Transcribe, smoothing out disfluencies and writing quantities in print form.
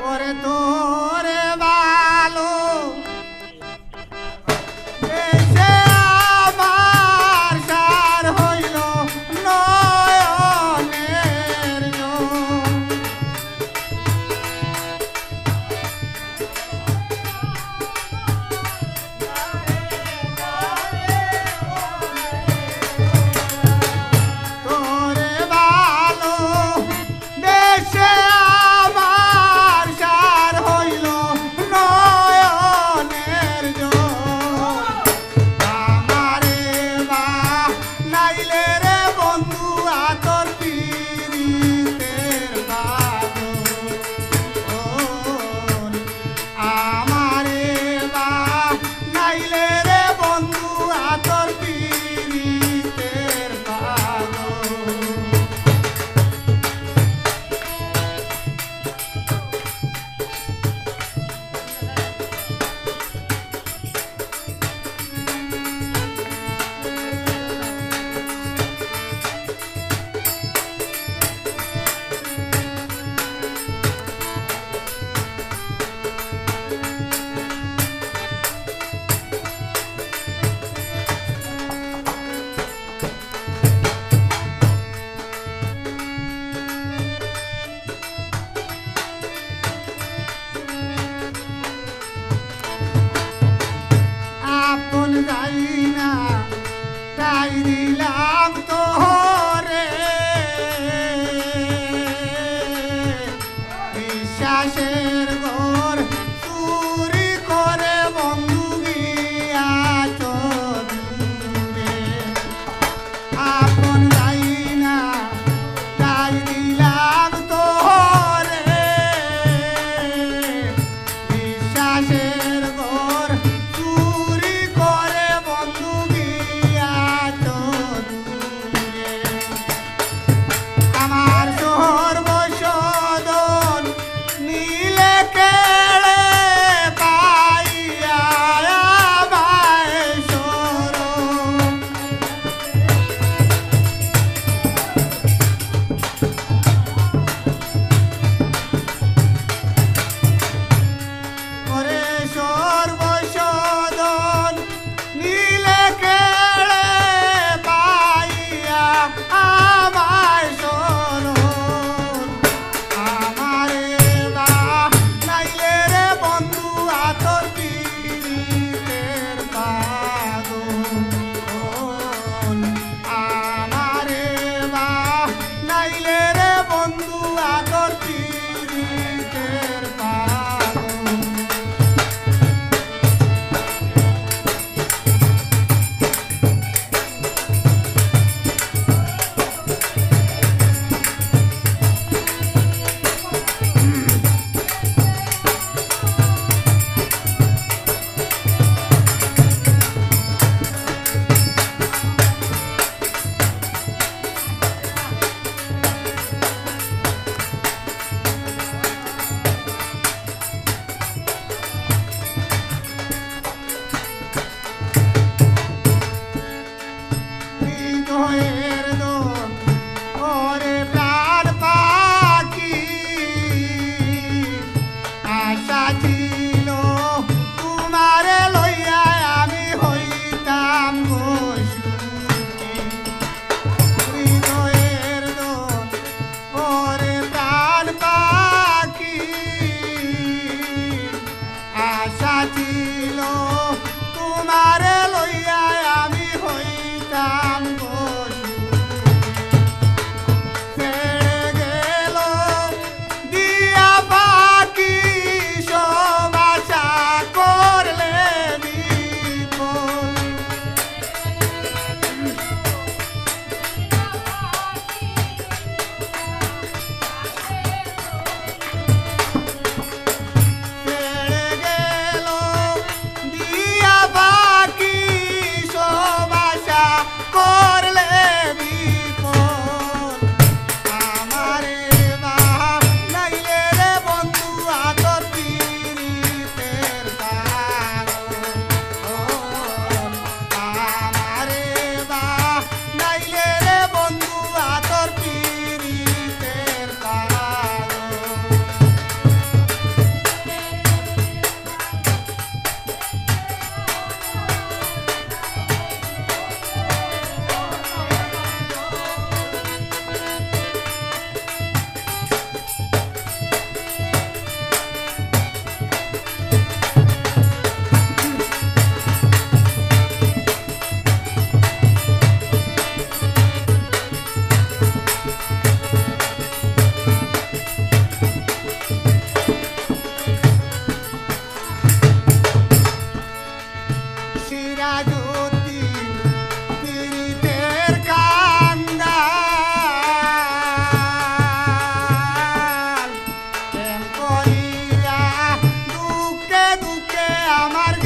ওরে তোরে ভালো এসে আমার সার হইল নয়নের জল। তোরে ভালো বেশে আমার সার হইল নয়নের জল। আমারে বা নাইলে রে বন্ধু আতর পীড়িতের বাঁধন। আমারে বা নাইলে রে বন্ধু আতর পীড়িতের বাঁধন। আপন যাই না তাই দিলাম তোরে বিশ্বাসের ঘর চুরি করে বন্ধু গিয়াছ দূরে। আপন যাই না তাই দিলাম তোরে বিশ্বাসের ঘর চুরি করে বন্ধু গিয়াছ দূরে। আমার সর্বসদন নীলে কেড়ে পাইয়া আমায় শরণ। ওরে সর্বসদন নীলে কেড়ে পাইয়া আমায় শরণ। আমারে বা নাইলে রে বন্ধু আতর পীড়িতের বাঁধন। আমারে বা নাইলে রে বন্ধু আতর পীড়িতের বাঁধন। হৃদয়ের দোল ওরে প্রাণ পাখি আশা ছিল তোমারে লইয়া আমি হইতাম গো সুখী। হৃদয়ের দোল ওরে প্রাণ পাখি আশা ছিল তোমারে লইয়া আমি হইতাম গো সুখী। ছেড়ে গেল দিয়া পাখি আমার